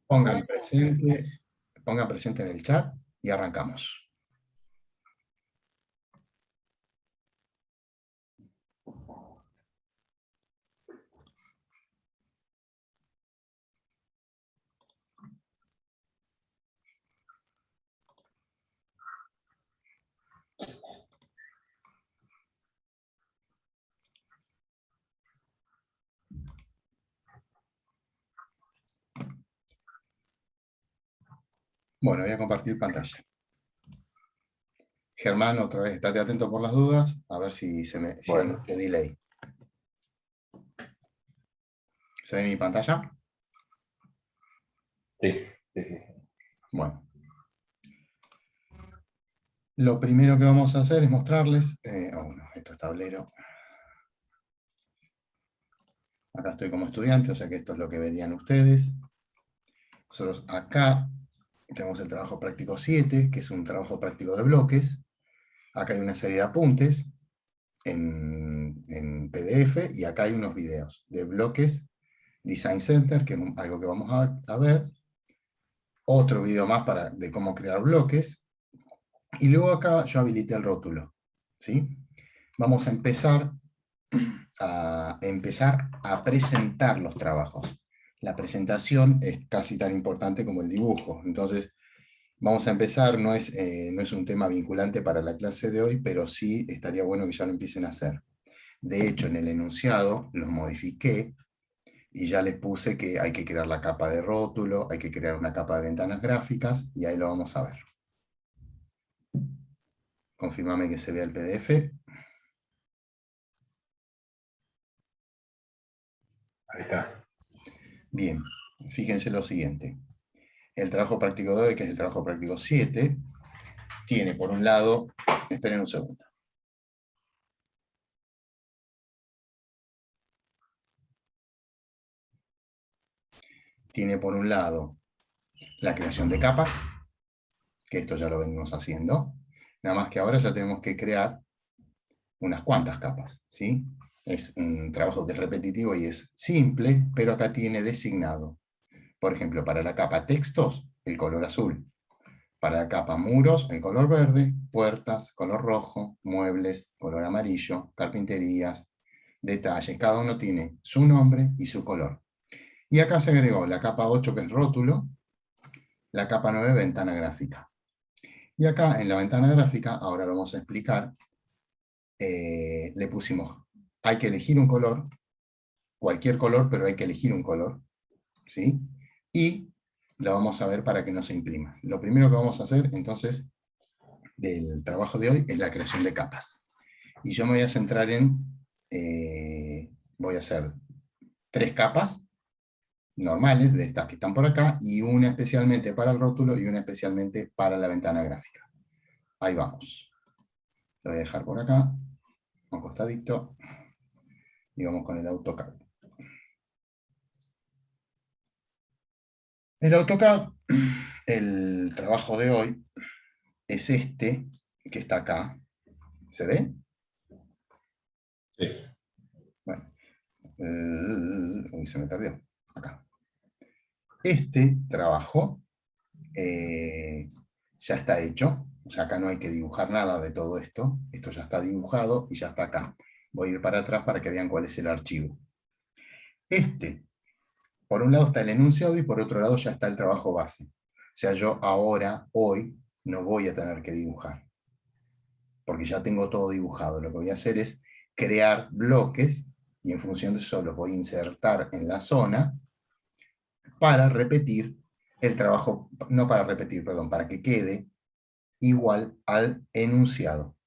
Pongan presente en el chat y arrancamos. Bueno, voy a compartir pantalla. Germán, otra vez, estate atento por las dudas, a ver si hay mucho delay. ¿Se ve mi pantalla? Sí. Bueno. Lo primero que vamos a hacer es mostrarles, esto es tablero. Acá estoy como estudiante, o sea que esto es lo que verían ustedes. Nosotros acá tenemos el trabajo práctico 7, que es un trabajo práctico de bloques. Acá hay una serie de apuntes en PDF, y acá hay unos videos de bloques Design Center, que es algo que vamos a ver. Otro video más de cómo crear bloques. Y luego acá yo habilité el rótulo, ¿sí? Vamos a empezar a presentar los trabajos. La presentación es casi tan importante como el dibujo. Entonces, vamos a empezar, no es un tema vinculante para la clase de hoy, pero sí estaría bueno que ya lo empiecen a hacer. De hecho, en el enunciado los modifiqué y ya les puse que hay que crear la capa de rótulo, hay que crear una capa de ventanas gráficas, y ahí lo vamos a ver. Confírmame que se vea el PDF. Ahí está. Bien, fíjense lo siguiente. El trabajo práctico de hoy, que es el trabajo práctico 7, tiene por un lado, esperen un segundo. Tiene por un lado la creación de capas, que esto ya lo venimos haciendo. Nada más que ahora ya tenemos que crear unas cuantas capas, ¿sí? Es un trabajo que es repetitivo y es simple, pero acá tiene designado. Por ejemplo, para la capa textos, el color azul. Para la capa muros, el color verde. Puertas, color rojo. Muebles, color amarillo. Carpinterías, detalles. Cada uno tiene su nombre y su color. Y acá se agregó la capa 8, que es rótulo. La capa 9, ventana gráfica. Y acá en la ventana gráfica, ahora lo vamos a explicar, le pusimos, hay que elegir un color, cualquier color, pero hay que elegir un color, ¿sí? Y lo vamos a ver para que no se imprima. Lo primero que vamos a hacer, entonces, del trabajo de hoy, es la creación de capas. Y yo me voy a centrar voy a hacer 3 capas normales, de estas que están por acá, y una especialmente para el rótulo, y una especialmente para la ventana gráfica. Ahí vamos. Lo voy a dejar por acá, acostadito, y vamos con el AutoCAD. El AutoCAD, el trabajo de hoy, es este, que está acá. ¿Se ve? Sí. Bueno. Uy, se me perdió. Acá. Este trabajo ya está hecho. O sea, acá no hay que dibujar nada de todo esto. Esto ya está dibujado y ya está acá. Voy a ir para atrás para que vean cuál es el archivo. Por un lado está el enunciado y por otro lado ya está el trabajo base. O sea, yo ahora, hoy, no voy a tener que dibujar, porque ya tengo todo dibujado. Lo que voy a hacer es crear bloques, y en función de eso los voy a insertar en la zona para repetir el trabajo, no para repetir, perdón, para que quede igual al enunciado.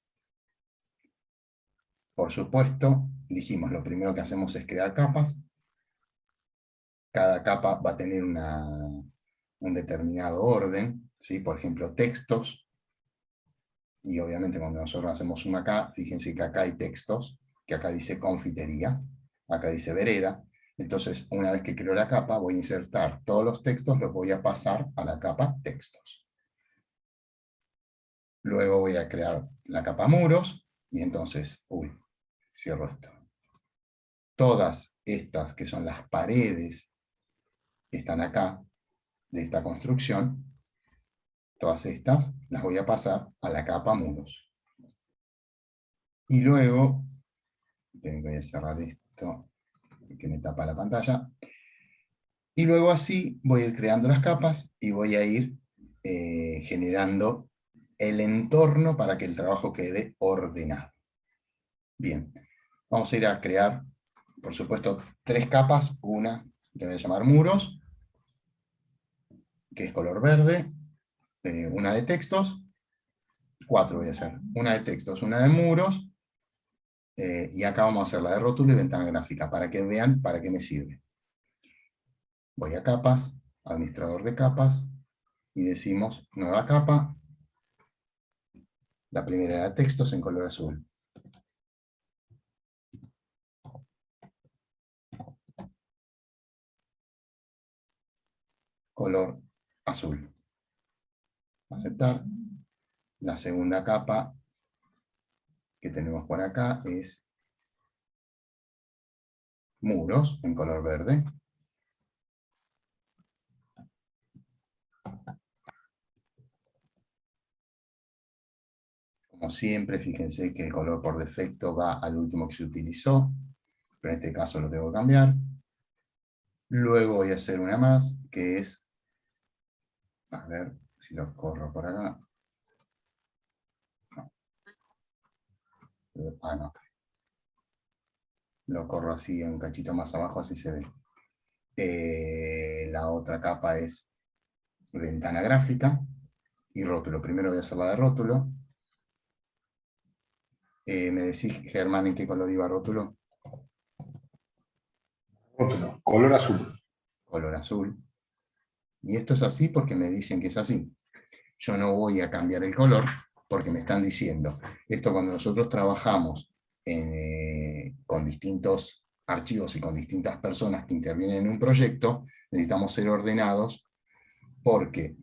Por supuesto, dijimos, lo primero que hacemos es crear capas. Cada capa va a tener un determinado orden, ¿sí? Por ejemplo, textos, y obviamente cuando nosotros hacemos una acá, fíjense que acá hay textos, que acá dice confitería, acá dice vereda. Entonces, una vez que creo la capa, voy a insertar todos los textos, los voy a pasar a la capa textos. Luego voy a crear la capa muros, y entonces, cierro esto. Todas estas que son las paredes que están acá, de esta construcción, todas estas, las voy a pasar a la capa muros. Y luego, voy a cerrar esto, que me tapa la pantalla. Y luego así voy a ir creando las capas y voy a ir generando el entorno para que el trabajo quede ordenado. Bien, vamos a ir a crear, por supuesto, 3 capas. Una le voy a llamar muros, que es color verde, una de textos, 4 voy a hacer, una de textos, una de muros, y acá vamos a hacer la de rótulo y ventana gráfica, para que vean para qué me sirve. Voy a capas, administrador de capas, y decimos nueva capa. La primera era textos en color azul. Color azul. Aceptar. La segunda capa que tenemos por acá es muros en color verde. Como siempre, fíjense que el color por defecto va al último que se utilizó, pero en este caso lo tengo que cambiar. Luego voy a hacer una más, que es, a ver si lo corro por acá. No. Lo corro así un cachito más abajo, así se ve. La otra capa es ventana gráfica y rótulo. Primero voy a hacer la de rótulo. ¿Me decís, Germán, en qué color iba rótulo? Rótulo, color azul. Color azul. Y esto es así porque me dicen que es así. Yo no voy a cambiar el color porque me están diciendo. Esto cuando nosotros trabajamos con distintos archivos y con distintas personas que intervienen en un proyecto, necesitamos ser ordenados porque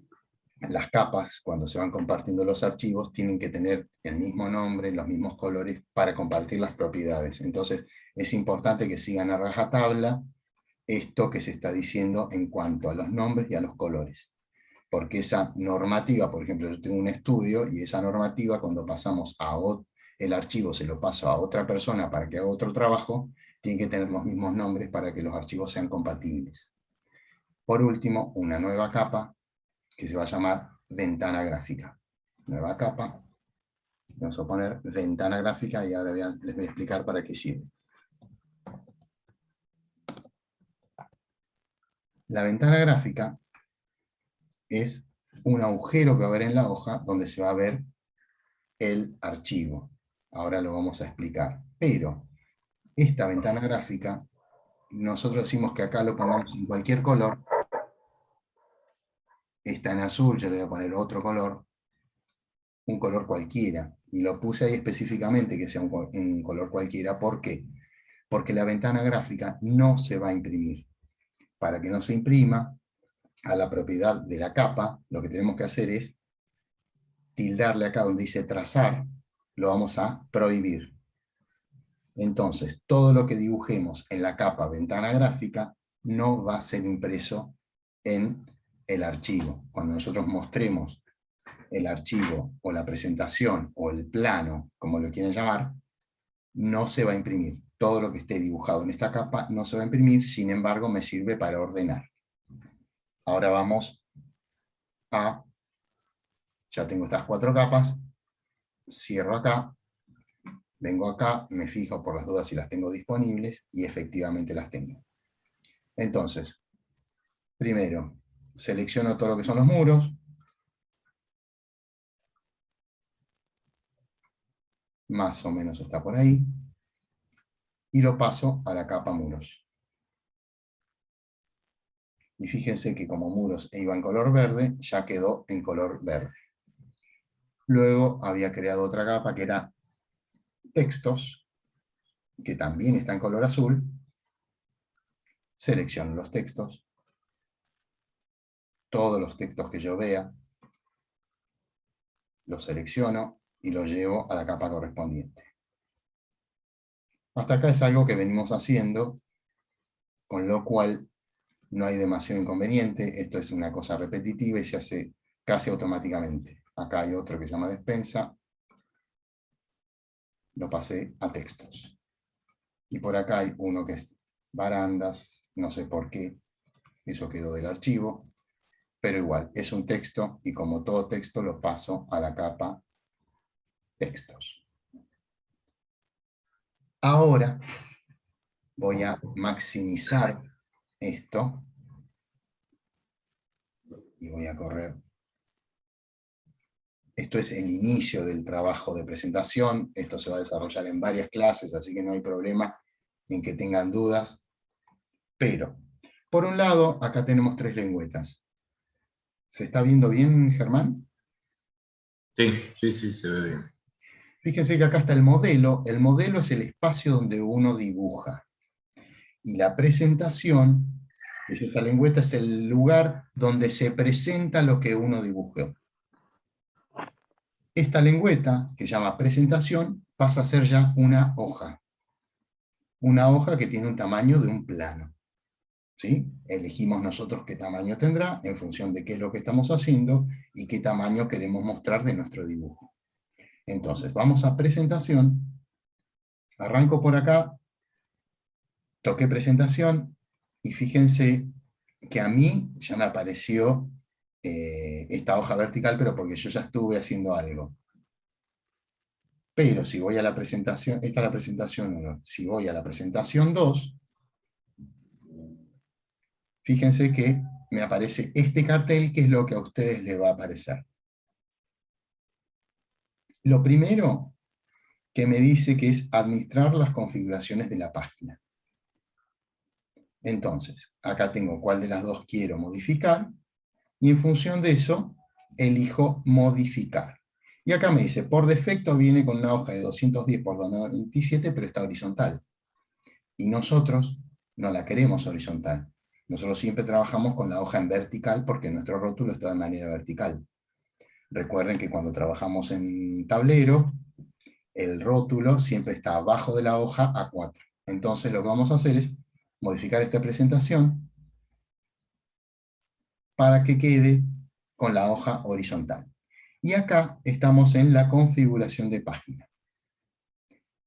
las capas, cuando se van compartiendo los archivos, tienen que tener el mismo nombre, los mismos colores para compartir las propiedades. Entonces, es importante que sigan a rajatabla esto que se está diciendo en cuanto a los nombres y a los colores. Porque esa normativa, por ejemplo, yo tengo un estudio y esa normativa, cuando pasamos el archivo, se lo paso a otra persona para que haga otro trabajo, tiene que tener los mismos nombres para que los archivos sean compatibles. Por último, una nueva capa que se va a llamar ventana gráfica. Nueva capa, vamos a poner ventana gráfica y ahora les voy a explicar para qué sirve. La ventana gráfica es un agujero que va a haber en la hoja donde se va a ver el archivo. Ahora lo vamos a explicar. Pero esta ventana gráfica, nosotros decimos que acá lo pongamos en cualquier color. Está en azul, yo le voy a poner otro color, un color cualquiera. Y lo puse ahí específicamente que sea un color cualquiera. ¿Por qué? Porque la ventana gráfica no se va a imprimir. Para que no se imprima a la propiedad de la capa, lo que tenemos que hacer es tildarle acá donde dice trazar, lo vamos a prohibir. Entonces, todo lo que dibujemos en la capa ventana gráfica no va a ser impreso en el archivo. Cuando nosotros mostremos el archivo o la presentación o el plano, como lo quieran llamar, no se va a imprimir. Todo lo que esté dibujado en esta capa no se va a imprimir, sin embargo me sirve para ordenar. Ahora vamos a, ya tengo estas 4 capas, cierro acá, vengo acá, me fijo por las dudas si las tengo disponibles y efectivamente las tengo. Entonces, primero, selecciono todo lo que son los muros, más o menos está por ahí, y lo paso a la capa muros. Y fíjense que como muros iba en color verde, ya quedó en color verde. Luego había creado otra capa que era textos, que también está en color azul. Selecciono los textos, todos los textos que yo vea, los selecciono y los llevo a la capa correspondiente. Hasta acá es algo que venimos haciendo, con lo cual no hay demasiado inconveniente, esto es una cosa repetitiva y se hace casi automáticamente. Acá hay otro que se llama despensa, lo pasé a textos. Y por acá hay uno que es barandas, no sé por qué, eso quedó del archivo, pero igual, es un texto y como todo texto lo paso a la capa textos. Ahora voy a maximizar esto y voy a correr. Esto es el inicio del trabajo de presentación, esto se va a desarrollar en varias clases, así que no hay problema en que tengan dudas. Pero, por un lado, acá tenemos tres lengüetas. ¿Se está viendo bien, Germán? Sí, sí, sí, se ve bien. Fíjense que acá está el modelo. El modelo es el espacio donde uno dibuja. Y la presentación, es esta lengüeta, es el lugar donde se presenta lo que uno dibujó. Esta lengüeta, que se llama presentación, pasa a ser ya una hoja. Una hoja que tiene un tamaño de un plano. ¿Sí? Elegimos nosotros qué tamaño tendrá en función de qué es lo que estamos haciendo y qué tamaño queremos mostrar de nuestro dibujo. Entonces, vamos a presentación, arranco por acá, toqué presentación, y fíjense que a mí ya me apareció esta hoja vertical, pero porque yo ya estuve haciendo algo. Pero si voy a la presentación, esta es la presentación 1, si voy a la presentación 2, fíjense que me aparece este cartel, que es lo que a ustedes les va a aparecer. Lo primero que me dice que es administrar las configuraciones de la página. Entonces, acá tengo cuál de las dos quiero modificar, y en función de eso, elijo modificar. Y acá me dice, por defecto viene con una hoja de 210 por 297, pero está horizontal. Y nosotros no la queremos horizontal. Nosotros siempre trabajamos con la hoja en vertical porque nuestro rótulo está de manera vertical. Recuerden que cuando trabajamos en tablero, el rótulo siempre está abajo de la hoja A4. Entonces lo que vamos a hacer es modificar esta presentación para que quede con la hoja horizontal. Y acá estamos en la configuración de página.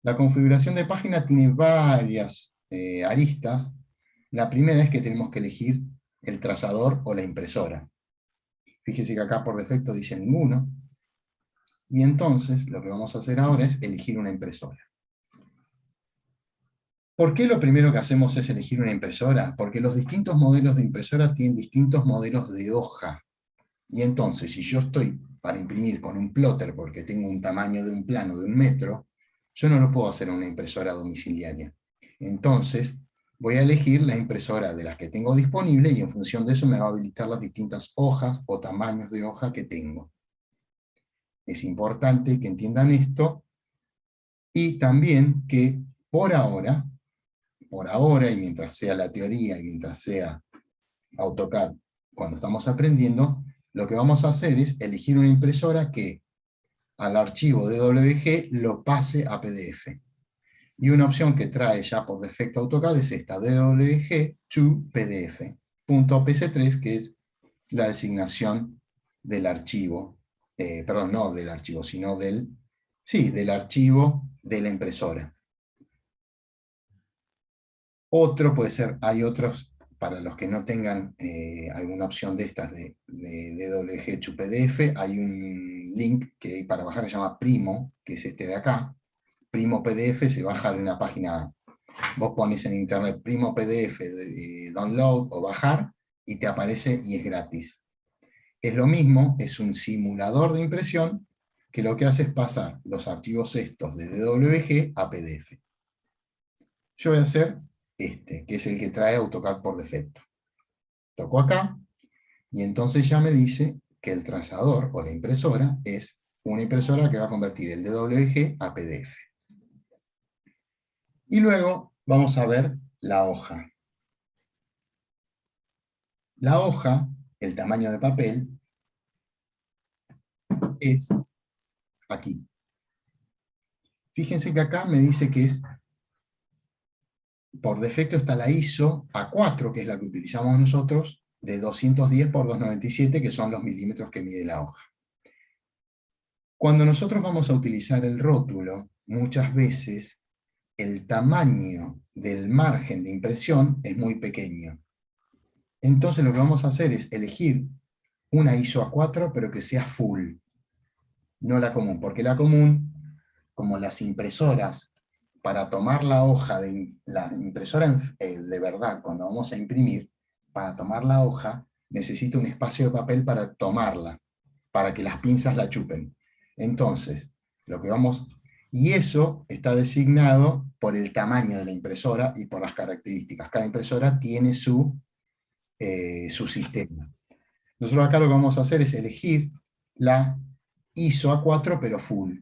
La configuración de página tiene varias aristas. La primera es que tenemos que elegir el trazador o la impresora. Fíjese que acá por defecto dice ninguno. Y entonces lo que vamos a hacer ahora es elegir una impresora. ¿Por qué lo primero que hacemos es elegir una impresora? Porque los distintos modelos de impresora tienen distintos modelos de hoja. Y entonces, si yo estoy para imprimir con un plotter porque tengo un tamaño de un plano de 1 metro, yo no lo puedo hacer en una impresora domiciliaria. Entonces, voy a elegir la impresora de las que tengo disponible y en función de eso me va a habilitar las distintas hojas o tamaños de hoja que tengo. Es importante que entiendan esto y también que por ahora, y mientras sea la teoría y mientras sea AutoCAD, cuando estamos aprendiendo, lo que vamos a hacer es elegir una impresora que al archivo DWG lo pase a PDF. Y una opción que trae ya por defecto AutoCAD es esta, DWG to PDF, .pc3, que es la designación del archivo, perdón, no del archivo, sino del archivo de la impresora. Otro puede ser, hay otros, para los que no tengan alguna opción de estas de DWG to PDF, hay un link que hay para bajar que se llama Primo, que es este de acá. Primo PDF se baja de una página, vos pones en internet Primo PDF, download o bajar, y te aparece y es gratis. Es lo mismo, es un simulador de impresión que lo que hace es pasar los archivos estos de DWG a PDF. Yo voy a hacer este, que es el que trae AutoCAD por defecto. Toco acá, y entonces ya me dice que el trazador o la impresora es una impresora que va a convertir el DWG a PDF. Y luego vamos a ver la hoja. La hoja, el tamaño de papel, es aquí. Fíjense que acá me dice que es por defecto está la ISO A4, que es la que utilizamos nosotros, de 210 por 297, que son los milímetros que mide la hoja. Cuando nosotros vamos a utilizar el rótulo, muchas veces el tamaño del margen de impresión es muy pequeño. Entonces lo que vamos a hacer es elegir una ISO A4, pero que sea full, no la común, porque la común, como las impresoras, para tomar la hoja de la impresora de verdad, cuando vamos a imprimir, para tomar la hoja, necesita un espacio de papel para tomarla, para que las pinzas la chupen. Entonces, lo que vamos... Y eso está designado por el tamaño de la impresora y por las características. Cada impresora tiene su sistema. Nosotros acá lo que vamos a hacer es elegir la ISO A4, pero full,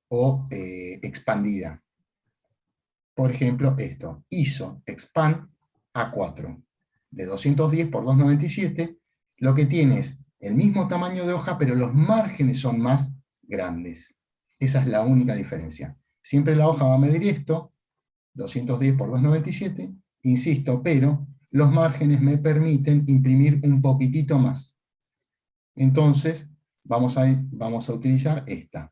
o expandida. Por ejemplo, esto, ISO Expand A4, de 210 por 297, lo que tiene es el mismo tamaño de hoja, pero los márgenes son más grandes. Esa es la única diferencia. Siempre la hoja va a medir esto, 210 por 297, insisto, pero los márgenes me permiten imprimir un poquitito más. Entonces, vamos a utilizar esta.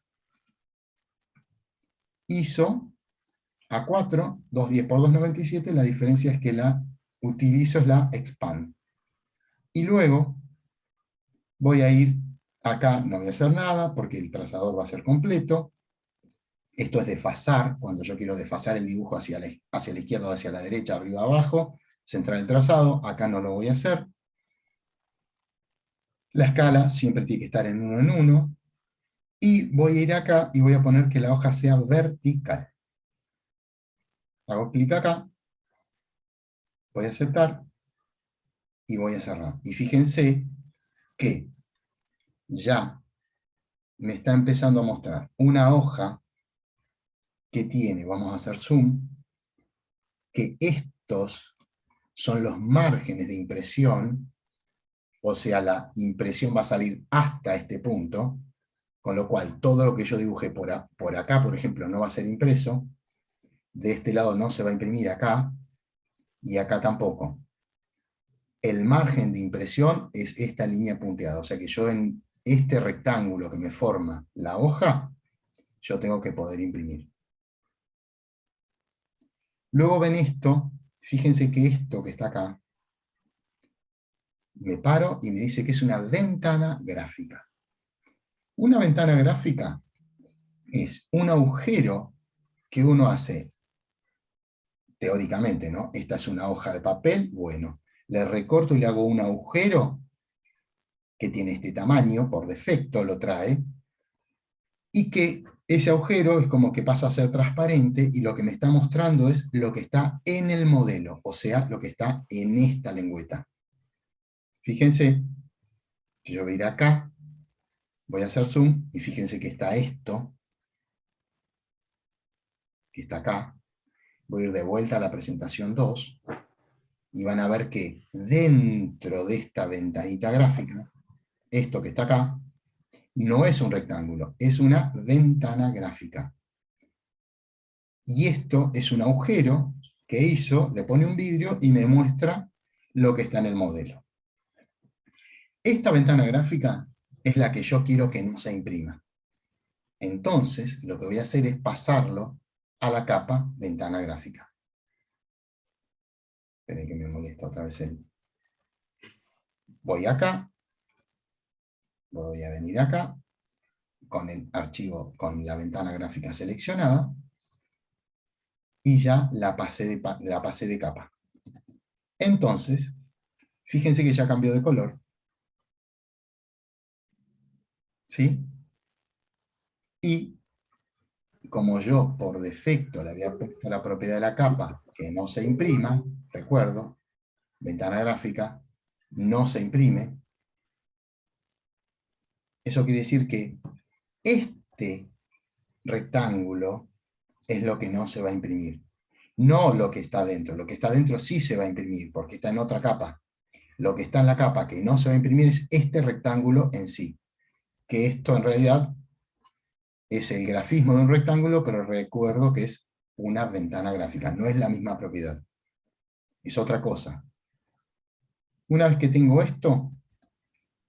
ISO A4, 210 por 297, la diferencia es que la utilizo es la Expand. Y luego voy a ir acá, no voy a hacer nada porque el trazador va a ser completo. Esto es desfasar, cuando yo quiero desfasar el dibujo hacia la izquierda o hacia la derecha, arriba, abajo, centrar el trazado, acá no lo voy a hacer. La escala siempre tiene que estar en 1 en 1. Y voy a ir acá y voy a poner que la hoja sea vertical. Hago clic acá, voy a aceptar, y voy a cerrar. Y fíjense que ya me está empezando a mostrar una hoja que tiene, vamos a hacer zoom, que estos son los márgenes de impresión, o sea, la impresión va a salir hasta este punto, con lo cual todo lo que yo dibujé por acá, por ejemplo, no va a ser impreso, de este lado no se va a imprimir acá, y acá tampoco. El margen de impresión es esta línea punteada, o sea que yo en este rectángulo que me forma la hoja, yo tengo que poder imprimir. Luego ven esto, fíjense que esto que está acá, me paro y me dice que es una ventana gráfica. Una ventana gráfica es un agujero que uno hace, teóricamente, ¿no? Esta es una hoja de papel, bueno, le recorto y le hago un agujero que tiene este tamaño, por defecto lo trae, y que ese agujero es como que pasa a ser transparente y lo que me está mostrando es lo que está en el modelo, o sea, lo que está en esta lengüeta. Fíjense, yo voy a ir acá, voy a hacer zoom, y fíjense que está esto, que está acá. Voy a ir de vuelta a la presentación 2, y van a ver que dentro de esta ventanita gráfica, esto que está acá, no es un rectángulo, es una ventana gráfica. Y esto es un agujero que hizo, le pone un vidrio y me muestra lo que está en el modelo. Esta ventana gráfica es la que yo quiero que no se imprima. Entonces, lo que voy a hacer es pasarlo a la capa ventana gráfica. Esperen que me molesta otra vez el... Voy acá, voy a venir acá, con el archivo, con la ventana gráfica seleccionada, y ya la pasé de capa. Entonces, fíjense que ya cambió de color. ¿Sí? Y como yo por defecto le había puesto la propiedad de la capa que no se imprima, recuerdo, ventana gráfica, no se imprime, eso quiere decir que este rectángulo es lo que no se va a imprimir. No lo que está dentro. Lo que está dentro sí se va a imprimir, porque está en otra capa. Lo que está en la capa que no se va a imprimir es este rectángulo en sí. Que esto en realidad es el grafismo de un rectángulo, pero recuerdo que es una ventana gráfica, no es la misma propiedad. es otra cosa. Una vez que tengo esto,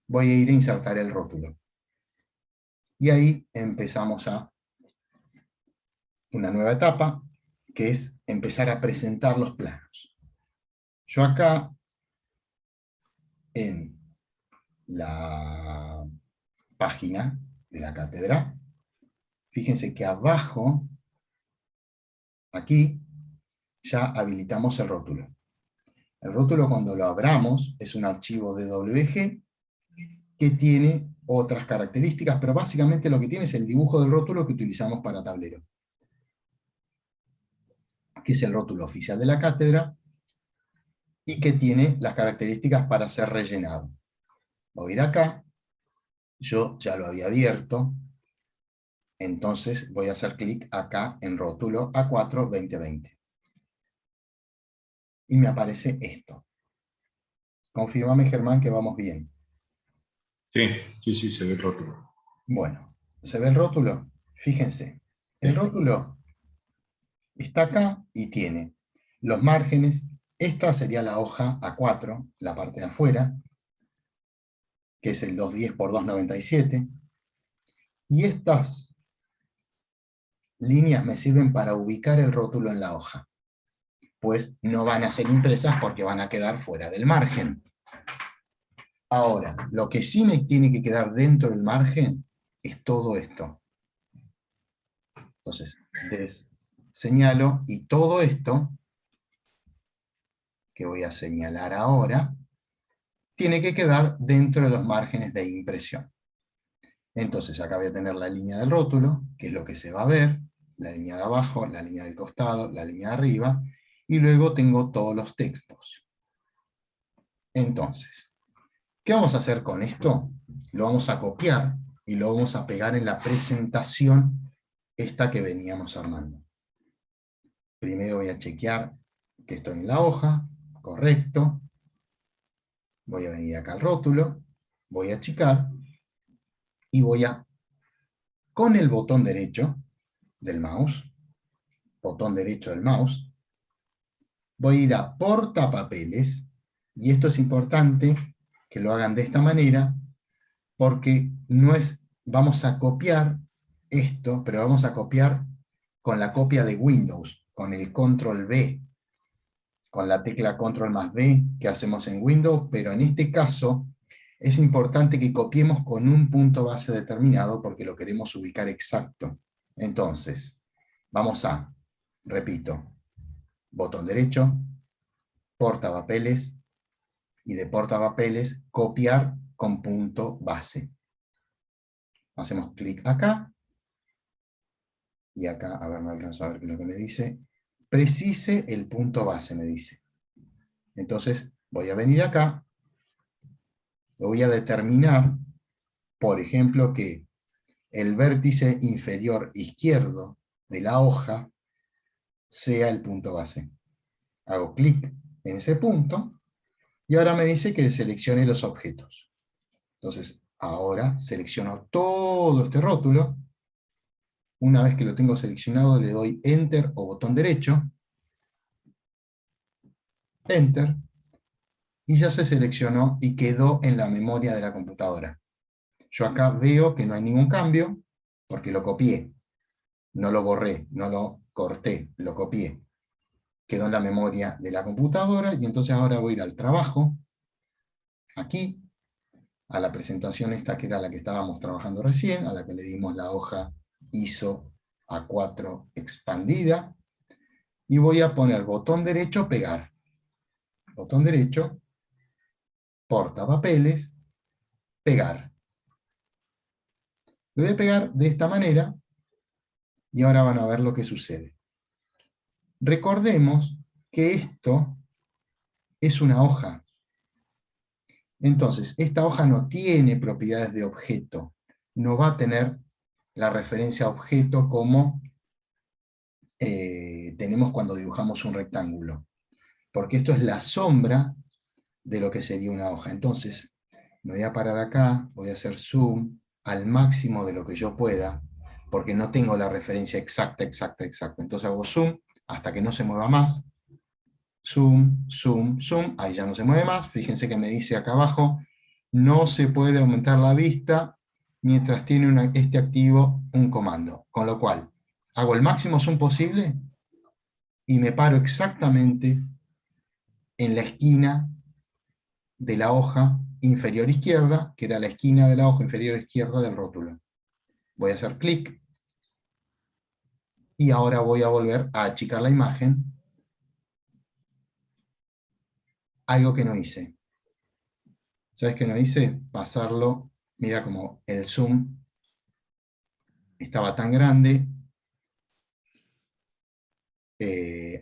voy a ir a insertar el rótulo. Y ahí empezamos a una nueva etapa, que es empezar a presentar los planos. Yo acá, en la página de la cátedra, fíjense que abajo, aquí, ya habilitamos el rótulo. El rótulo, cuando lo abramos, es un archivo DWG que tiene otras características, pero básicamente lo que tiene es el dibujo del rótulo que utilizamos para tablero, que es el rótulo oficial de la cátedra, y que tiene las características para ser rellenado. Voy a ir acá, yo ya lo había abierto, entonces voy a hacer clic acá en rótulo A4 2020. Y me aparece esto. Confírmame, Germán, que vamos bien. Sí, sí, sí, se ve el rótulo. Bueno, ¿se ve el rótulo? Fíjense, el Sí, rótulo está acá y tiene los márgenes. Esta sería la hoja A4, la parte de afuera, que es el 210 por 297. Y estas líneas me sirven para ubicar el rótulo en la hoja, pues no van a ser impresas porque van a quedar fuera del margen. Ahora, lo que sí me tiene que quedar dentro del margen es todo esto. Entonces, señalo, y todo esto, que voy a señalar ahora, tiene que quedar dentro de los márgenes de impresión. Entonces, acá voy a tener la línea del rótulo, que es lo que se va a ver, la línea de abajo, la línea del costado, la línea de arriba, y luego tengo todos los textos. Entonces, ¿qué vamos a hacer con esto? Lo vamos a copiar y lo vamos a pegar en la presentación esta que veníamos armando. Primero voy a chequear que estoy en la hoja, correcto. Voy a venir acá al rótulo, voy a achicar y voy a, con el botón derecho del mouse, botón derecho del mouse, voy a ir a portapapeles, y esto es importante que lo hagan de esta manera, porque no es, vamos a copiar esto, pero vamos a copiar con la copia de Windows, con el control V, con la tecla control más V que hacemos en Windows, pero en este caso es importante que copiemos con un punto base determinado porque lo queremos ubicar exacto. Entonces, vamos a, repito, botón derecho, portapapeles, y de portapapeles, copiar con punto base. Hacemos clic acá, y acá, a ver, no alcanzo a ver lo que me dice. Precise el punto base, me dice. Entonces, voy a venir acá, lo voy a determinar, por ejemplo, que el vértice inferior izquierdo de la hoja sea el punto base. Hago clic en ese punto, y ahora me dice que seleccione los objetos. Entonces, ahora selecciono todo este rótulo. Una vez que lo tengo seleccionado, le doy Enter o botón derecho, Enter, y ya se seleccionó y quedó en la memoria de la computadora. Yo acá veo que no hay ningún cambio, porque lo copié. No lo borré, no lo corté, lo copié. Quedó en la memoria de la computadora, y entonces ahora voy a ir al trabajo, aquí, a la presentación esta que era la que estábamos trabajando recién, a la que le dimos la hoja ISO A4 expandida, y voy a poner botón derecho, pegar. Botón derecho, portapapeles, pegar. Lo voy a pegar de esta manera, y ahora van a ver lo que sucede. Recordemos que esto es una hoja. Entonces, esta hoja no tiene propiedades de objeto. No va a tener la referencia a objeto como tenemos cuando dibujamos un rectángulo. Porque esto es la sombra de lo que sería una hoja. Entonces, me voy a parar acá, voy a hacer zoom al máximo de lo que yo pueda, porque no tengo la referencia exacta. Entonces hago zoom hasta que no se mueva más. zoom, zoom, zoom, ahí ya no se mueve más, fíjense que me dice acá abajo, no se puede aumentar la vista mientras tiene este activo un comando, con lo cual hago el máximo zoom posible y me paro exactamente en la esquina de la hoja inferior izquierda, que era la esquina de la hoja inferior izquierda del rótulo. Voy a hacer clic, y ahora voy a volver a achicar la imagen, algo que no hice. ¿Sabes qué no hice? Pasarlo, mira como el zoom estaba tan grande,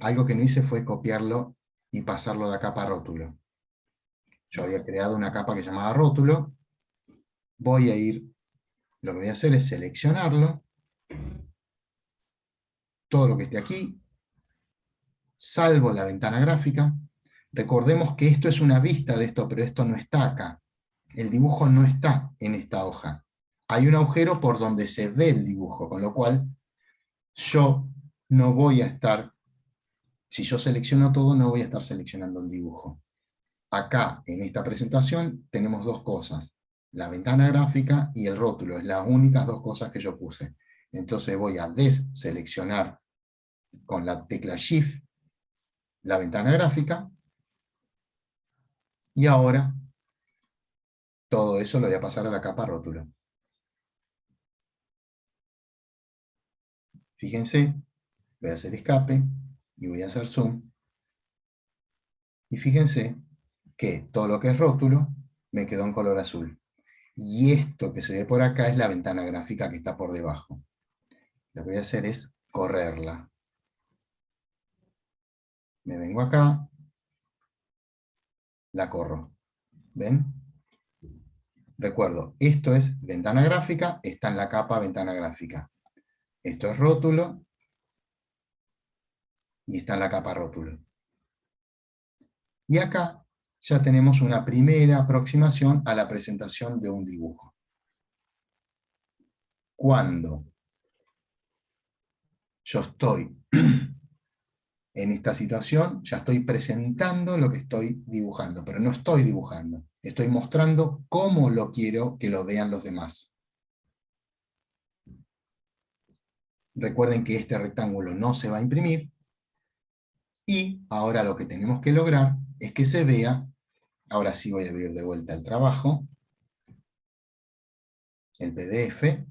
algo que no hice fue copiarlo y pasarlo a la capa rótulo. Yo había creado una capa que se llamaba rótulo, voy a ir, lo que voy a hacer es seleccionarlo, todo lo que esté aquí, salvo la ventana gráfica. Recordemos que esto es una vista de esto, pero esto no está acá. El dibujo no está en esta hoja. Hay un agujero por donde se ve el dibujo, con lo cual yo no voy a estar, si yo selecciono todo, no voy a estar seleccionando el dibujo. Acá, en esta presentación, tenemos dos cosas, la ventana gráfica y el rótulo, es las únicas dos cosas que yo puse. Entonces voy a deseleccionar con la tecla Shift la ventana gráfica, y ahora todo eso lo voy a pasar a la capa rótulo. Fíjense, voy a hacer escape, y voy a hacer zoom, y fíjense que todo lo que es rótulo me quedó en color azul. Y esto que se ve por acá es la ventana gráfica que está por debajo. Lo que voy a hacer es correrla. Me vengo acá, la corro. ¿Ven? Recuerdo, esto es ventana gráfica, está en la capa ventana gráfica. Esto es rótulo, y está en la capa rótulo. Y acá ya tenemos una primera aproximación a la presentación de un dibujo. Cuando yo estoy en esta situación, ya estoy presentando lo que estoy dibujando, pero no estoy dibujando. Estoy mostrando cómo lo quiero que lo vean los demás. Recuerden que este rectángulo no se va a imprimir, y ahora lo que tenemos que lograr es que se vea. Ahora sí voy a abrir de vuelta el trabajo, el PDF,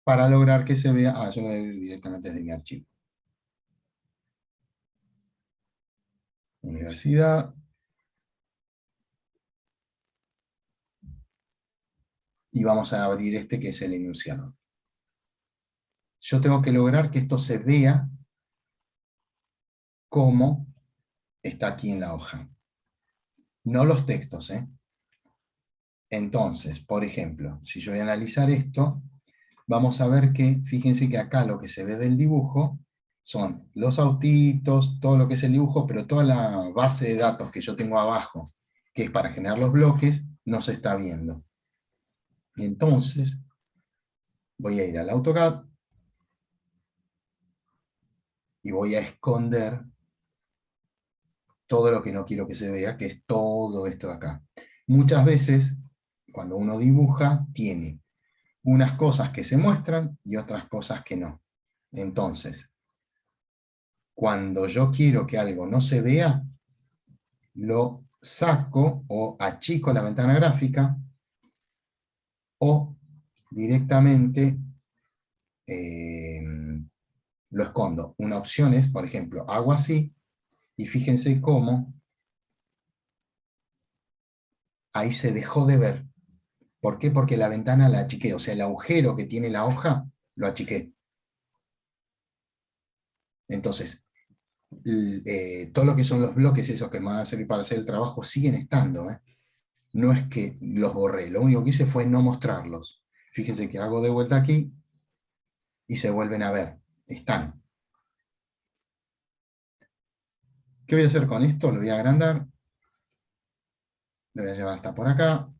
para lograr que se vea. Yo lo voy a abrir directamente desde mi archivo. Universidad. Y vamos a abrir este que es el enunciado. Yo tengo que lograr que esto se vea como está aquí en la hoja. No los textos, ¿eh? Entonces, por ejemplo, si yo voy a analizar esto, vamos a ver que, fíjense que acá lo que se ve del dibujo son los autitos, todo lo que es el dibujo, pero toda la base de datos que yo tengo abajo, que es para generar los bloques, no se está viendo. Entonces, voy a ir al AutoCAD, y voy a esconder todo lo que no quiero que se vea, que es todo esto de acá. Muchas veces, cuando uno dibuja, tiene unas cosas que se muestran y otras cosas que no. Entonces, cuando yo quiero que algo no se vea, lo saco o achico la ventana gráfica, o directamente lo escondo. Una opción es, por ejemplo, hago así, y fíjense cómo ahí se dejó de ver. ¿Por qué? Porque la ventana la achiqué, o sea, el agujero que tiene la hoja, lo achiqué. Entonces, todo lo que son los bloques, esos que me van a servir para hacer el trabajo, siguen estando, ¿eh? No es que los borré, lo único que hice fue no mostrarlos. Fíjense que hago de vuelta aquí, y se vuelven a ver, están. ¿Qué voy a hacer con esto? Lo voy a agrandar, lo voy a llevar hasta por acá,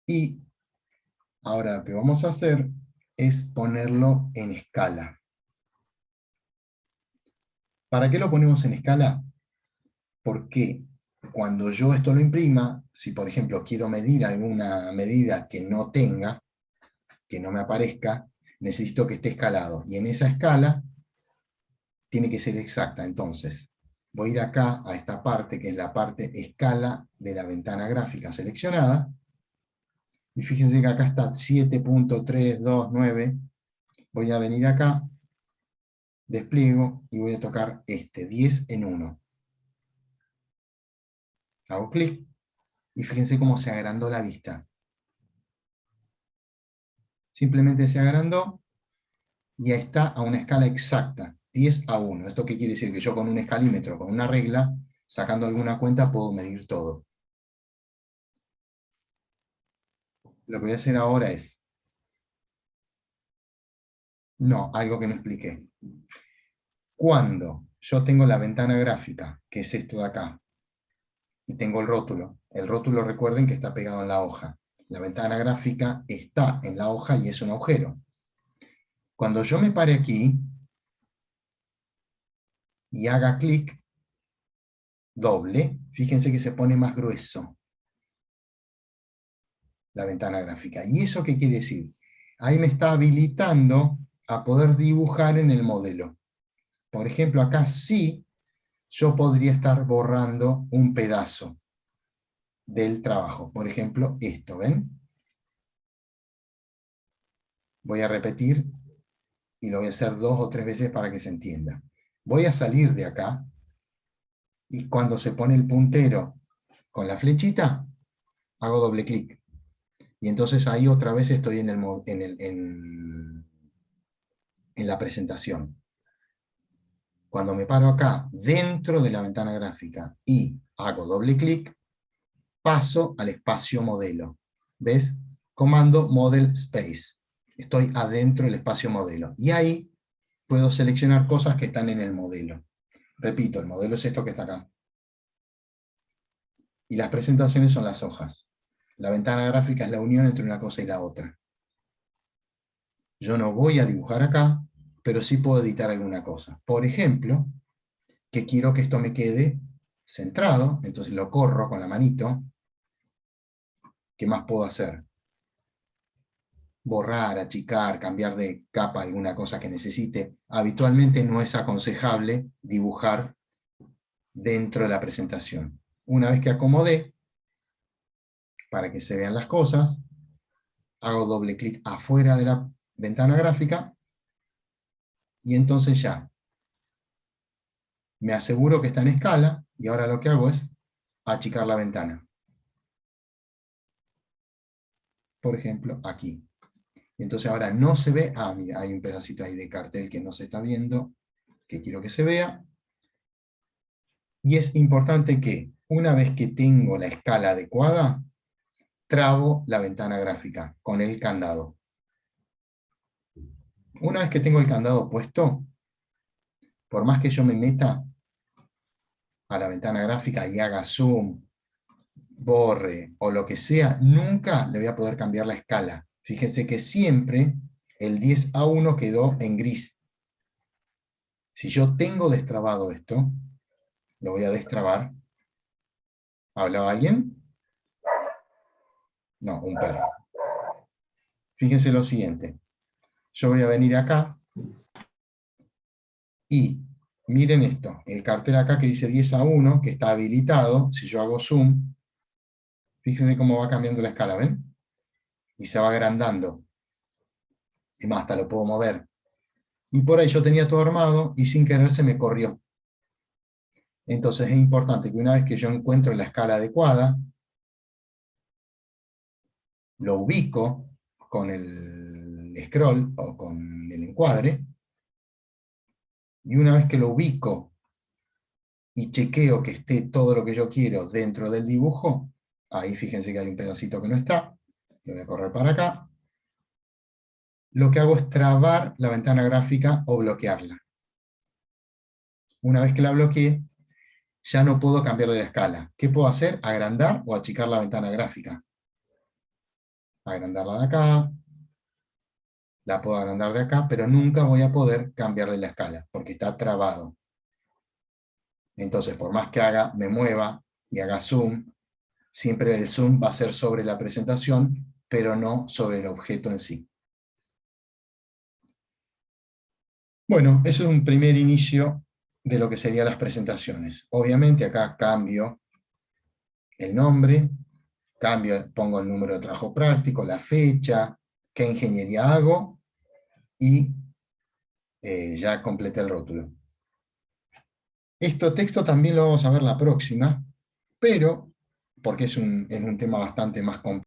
y ahora lo que vamos a hacer es ponerlo en escala. ¿Para qué lo ponemos en escala? Porque cuando yo esto lo imprima, si por ejemplo quiero medir alguna medida que no tenga, que no me aparezca, necesito que esté escalado. Y en esa escala tiene que ser exacta. Entonces, voy a ir acá a esta parte, que es la parte escala de la ventana gráfica seleccionada. Y fíjense que acá está 7.329. Voy a venir acá, despliego y voy a tocar este, 10 en 1. Hago clic y fíjense cómo se agrandó la vista. Simplemente se agrandó y ahí está a una escala exacta, 10:1. ¿Esto qué quiere decir? Que yo con un escalímetro, con una regla, sacando alguna cuenta, puedo medir todo. Lo que voy a hacer ahora es, no, algo que no expliqué. Cuando yo tengo la ventana gráfica, que es esto de acá, y tengo el rótulo recuerden que está pegado en la hoja. La ventana gráfica está en la hoja y es un agujero. Cuando yo me pare aquí y haga clic doble, fíjense que se pone más grueso la ventana gráfica. ¿Y eso qué quiere decir? Ahí me está habilitando a poder dibujar en el modelo. Por ejemplo, acá sí yo podría estar borrando un pedazo del trabajo. Por ejemplo, esto, ¿ven? Voy a repetir y lo voy a hacer 2 o 3 veces para que se entienda. Voy a salir de acá y cuando se pone el puntero con la flechita, hago doble clic. Y entonces ahí otra vez estoy en la presentación. Cuando me paro acá dentro de la ventana gráfica y hago doble clic, paso al espacio modelo. ¿Ves? Comando Model Space. Estoy adentro del espacio modelo. Y ahí puedo seleccionar cosas que están en el modelo. Repito, el modelo es esto que está acá. Y las presentaciones son las hojas. La ventana gráfica es la unión entre una cosa y la otra. Yo no voy a dibujar acá, pero sí puedo editar alguna cosa. Por ejemplo, que quiero que esto me quede centrado, entonces lo corro con la manito. ¿Qué más puedo hacer? Borrar, achicar, cambiar de capa alguna cosa que necesite. Habitualmente no es aconsejable dibujar dentro de la presentación. Una vez que acomodé, para que se vean las cosas, hago doble clic afuera de la ventana gráfica y entonces ya me aseguro que está en escala y ahora lo que hago es achicar la ventana. Por ejemplo, aquí. Entonces ahora no se ve, mira, hay un pedacito ahí de cartel que no se está viendo, que quiero que se vea. Y es importante que una vez que tengo la escala adecuada, trabo la ventana gráfica con el candado. Una vez que tengo el candado puesto, por más que yo me meta a la ventana gráfica y haga zoom, borre o lo que sea, nunca le voy a poder cambiar la escala. Fíjense que siempre el 10:1 quedó en gris. Si yo tengo destrabado esto, lo voy a destrabar. ¿Hablaba alguien? No, un perro. Fíjense lo siguiente. Yo voy a venir acá y miren esto. El cartel acá que dice 10:1, que está habilitado, si yo hago zoom, fíjense cómo va cambiando la escala, ¿ven? Y se va agrandando. Es más, hasta lo puedo mover. Y por ahí yo tenía todo armado y sin querer se me corrió. Entonces es importante que una vez que yo encuentro la escala adecuada, lo ubico con el scroll o con el encuadre, y una vez que lo ubico y chequeo que esté todo lo que yo quiero dentro del dibujo, ahí fíjense que hay un pedacito que no está, lo voy a correr para acá, lo que hago es trabar la ventana gráfica o bloquearla. Una vez que la bloqueé, ya no puedo cambiarle la escala. ¿Qué puedo hacer? Agrandar o achicar la ventana gráfica. Agrandarla de acá, la puedo agrandar de acá, pero nunca voy a poder cambiarle la escala, porque está trabado. Entonces, por más que me mueva y haga zoom, siempre el zoom va a ser sobre la presentación, pero no sobre el objeto en sí. Bueno, eso es un primer inicio de lo que serían las presentaciones. Obviamente acá cambio el nombre, pongo el número de trabajo práctico, la fecha, qué ingeniería hago, y ya completé el rótulo. Esto texto también lo vamos a ver la próxima, pero, porque es un tema bastante más complejo,